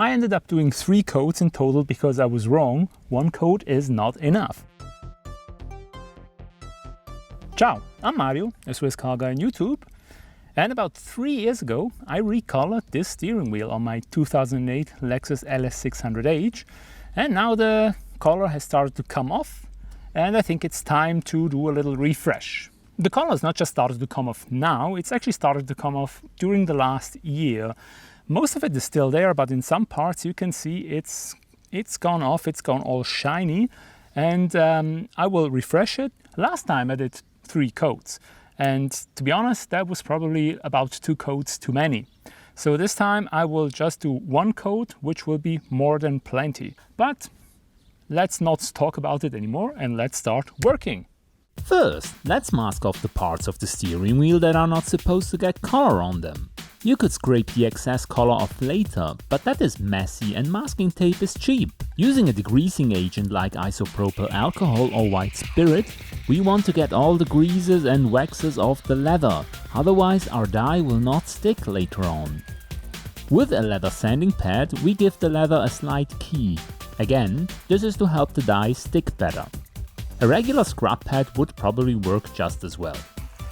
I ended up doing 3 coats in total because I was wrong. 1 coat is not enough. Ciao, I'm Mario, a Swiss car guy on YouTube. And about 3 years ago, I recolored this steering wheel on my 2008 Lexus LS 600H. And now the color has started to come off. And I think it's time to do a little refresh. The color has not just started to come off now, it's actually started to come off during the last year. Most of it is still there, but in some parts you can see it's gone off, it's gone all shiny. And I will refresh it. Last time I did 3 coats. And to be honest, that was probably about 2 coats too many. So this time I will just do 1 coat, which will be more than plenty. But let's not talk about it anymore and let's start working. First, let's mask off the parts of the steering wheel that are not supposed to get color on them. You could scrape the excess color off later, but that is messy and masking tape is cheap. Using a degreasing agent like isopropyl alcohol or white spirit, we want to get all the greases and waxes off the leather, otherwise our dye will not stick later on. With a leather sanding pad, we give the leather a slight key. Again, this is to help the dye stick better. A regular scrub pad would probably work just as well.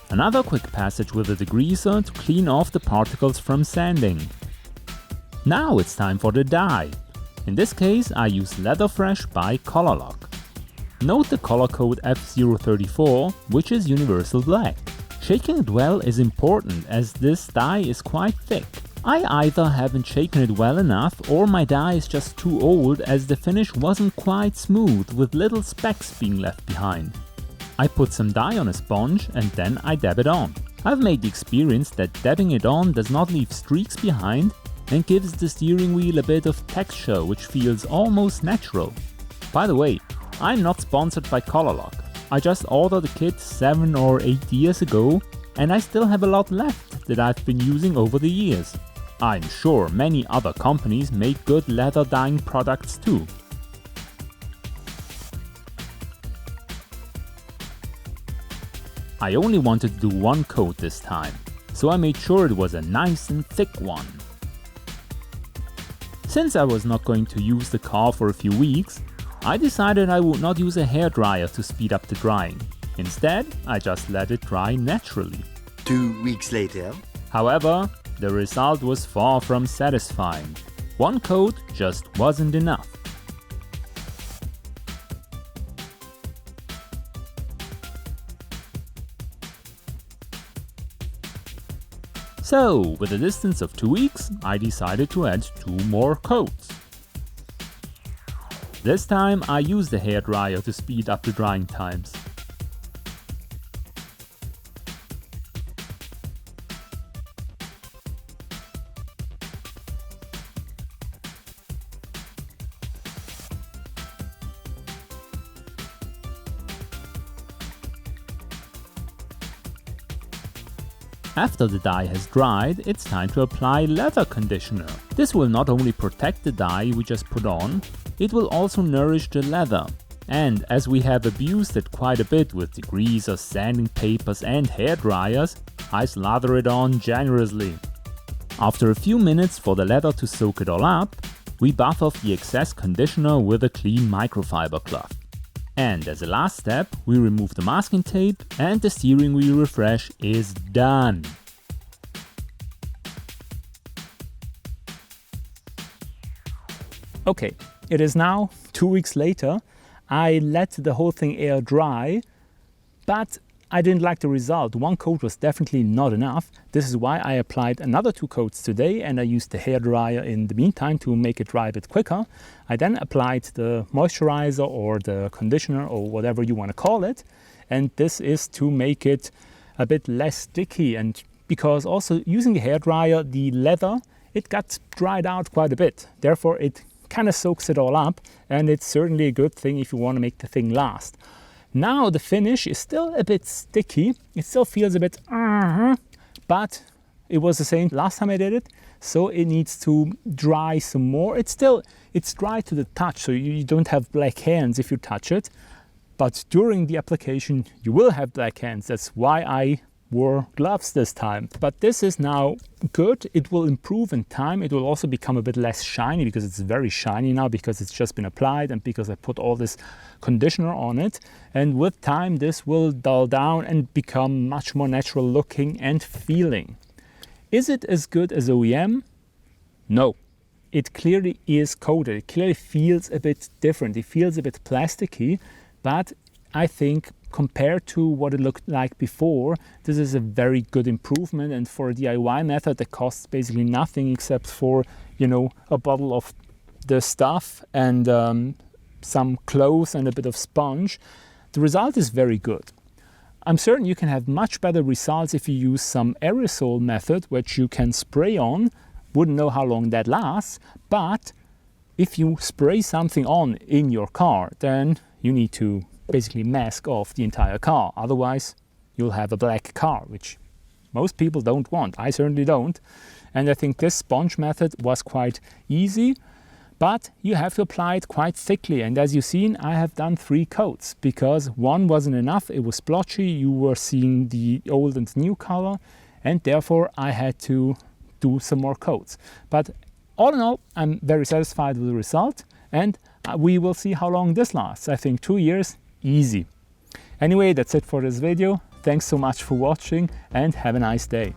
Another quick passage with a degreaser to clean off the particles from sanding. Now it's time for the dye. In this case I use Leatherfresh by Colorlock. Note the color code F034, which is universal black. Shaking it well is important as this dye is quite thick. I either haven't shaken it well enough or my dye is just too old as the finish wasn't quite smooth with little specks being left behind. I put some dye on a sponge and then I dab it on. I've made the experience that dabbing it on does not leave streaks behind and gives the steering wheel a bit of texture which feels almost natural. By the way, I'm not sponsored by Colorlock. I just ordered the kit 7 or 8 years ago and I still have a lot left that I've been using over the years. I'm sure many other companies make good leather dyeing products too. I only wanted to do 1 coat this time, so I made sure it was a nice and thick one. Since I was not going to use the car for a few weeks, I decided I would not use a hairdryer to speed up the drying. Instead, I just let it dry naturally. 2 weeks later. However, the result was far from satisfying. 1 coat just wasn't enough. So, with a distance of 2 weeks, I decided to add 2 more coats. This time I used the hairdryer to speed up the drying times. After the dye has dried, it's time to apply leather conditioner. This will not only protect the dye we just put on, it will also nourish the leather. And as we have abused it quite a bit with degreasers, sanding papers and hair dryers, I slather it on generously. After a few minutes for the leather to soak it all up, we buff off the excess conditioner with a clean microfiber cloth. And as a last step, we remove the masking tape and the steering wheel refresh is done. Okay, it is now 2 weeks later. I let the whole thing air dry, but I didn't like the result. 1 coat was definitely not enough. This is why I applied another 2 coats today and I used the hairdryer in the meantime to make it dry a bit quicker. I then applied the moisturizer or the conditioner or whatever you want to call it. And this is to make it a bit less sticky, and because also using the hairdryer, the leather, it got dried out quite a bit. Therefore it kind of soaks it all up, and it's certainly a good thing if you want to make the thing last. Now the finish is still a bit sticky. It still feels a bit, but it was the same last time I did it, so it needs to dry some more. It's dry to the touch, so you don't have black hands if you touch it. But during the application, you will have black hands. That's why I wore gloves this time. But this is now good. It will improve in time. It will also become a bit less shiny, because it's very shiny now because it's just been applied and because I put all this conditioner on it. And with time this will dull down and become much more natural looking and feeling. Is it as good as OEM? No. It clearly is coated. It clearly feels a bit different. It feels a bit plasticky, but I think compared to what it looked like before, this is a very good improvement. And for a DIY method that costs basically nothing except for, you know, a bottle of the stuff and some clothes and a bit of sponge, the result is very good. I'm certain you can have much better results if you use some aerosol method, which you can spray on. Wouldn't know how long that lasts, but if you spray something on in your car, then you need to basically mask off the entire car. Otherwise, you'll have a black car, which most people don't want. I certainly don't. And I think this sponge method was quite easy, but you have to apply it quite thickly. And as you've seen, I have done 3 coats because one wasn't enough. It was splotchy. You were seeing the old and new color, and therefore I had to do some more coats. But all in all, I'm very satisfied with the result, and we will see how long this lasts. I think 2 years, easy. Anyway, that's it for this video. Thanks so much for watching and have a nice day.